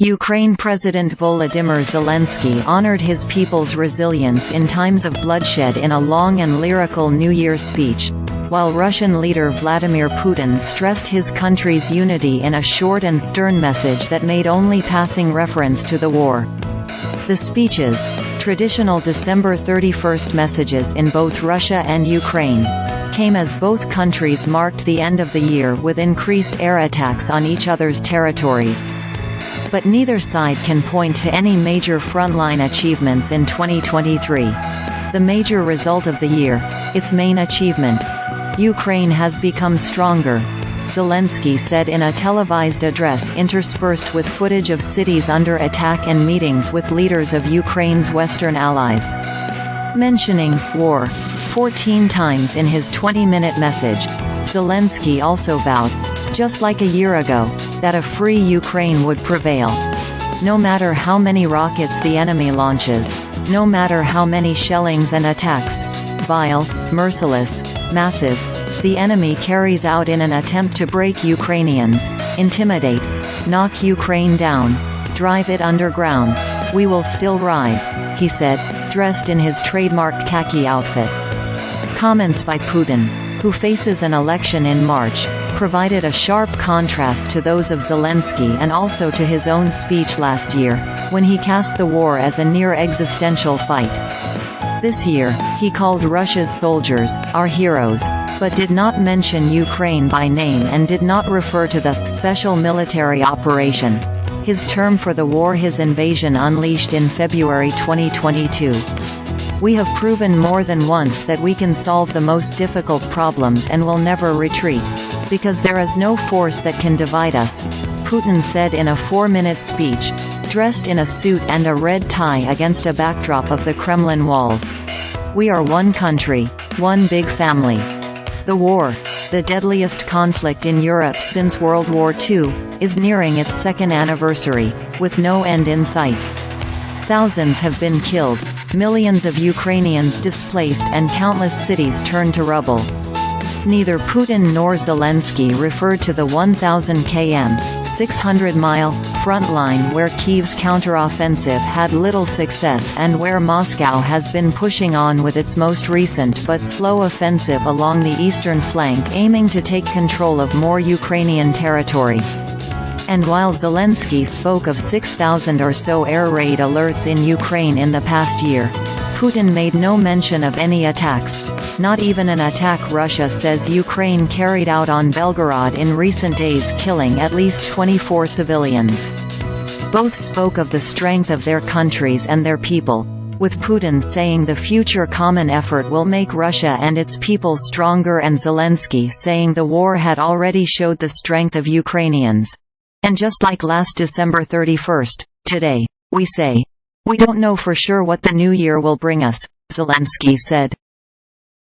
Ukraine President Volodymyr Zelenskyy honored his people's resilience in times of bloodshed in a long and lyrical New Year speech, while Russian leader Vladimir Putin stressed his country's unity in a short and stern message that made only passing reference to the war. The speeches, traditional December 31st messages in both Russia and Ukraine, came as both countries marked the end of the year with increased air attacks on each other's territories. But neither side can point to any major frontline achievements in 2023. The major result of the year, its main achievement: Ukraine has become stronger, Zelenskyy said in a televised address interspersed with footage of cities under attack and meetings with leaders of Ukraine's Western allies. Mentioning war 14 times in his 20-minute message, Zelenskyy also vowed, just like a year ago, that a free Ukraine would prevail. No matter how many rockets the enemy launches, no matter how many shellings and attacks, vile, merciless, massive, the enemy carries out in an attempt to break Ukrainians, intimidate, knock Ukraine down, drive it underground, we will still rise, he said, dressed in his trademark khaki outfit. Comments by Putin, who faces an election in March, provided a sharp contrast to those of Zelenskyy and also to his own speech last year, when he cast the war as a near-existential fight. This year, he called Russia's soldiers, our heroes, but did not mention Ukraine by name and did not refer to the special military operation, his term for the war his invasion unleashed in February 2022. We have proven more than once that we can solve the most difficult problems and will never retreat, because there is no force that can divide us, Putin said in a 4-minute speech, dressed in a suit and a red tie against a backdrop of the Kremlin walls. We are one country, one big family. The war, the deadliest conflict in Europe since World War II, is nearing its second anniversary, with no end in sight. Thousands have been killed, millions of Ukrainians displaced and countless cities turned to rubble. Neither Putin nor Zelenskyy referred to the 1,000 km, 600-mile, front line where Kyiv's counteroffensive had little success and where Moscow has been pushing on with its most recent but slow offensive along the eastern flank aiming to take control of more Ukrainian territory. And while Zelenskyy spoke of 6,000 or so air raid alerts in Ukraine in the past year, Putin made no mention of any attacks, not even an attack Russia says Ukraine carried out on Belgorod in recent days, killing at least 24 civilians. Both spoke of the strength of their countries and their people, with Putin saying the future common effort will make Russia and its people stronger and Zelenskyy saying the war had already showed the strength of Ukrainians. And just like last December 31st, today, we say, we don't know for sure what the new year will bring us, Zelenskyy said.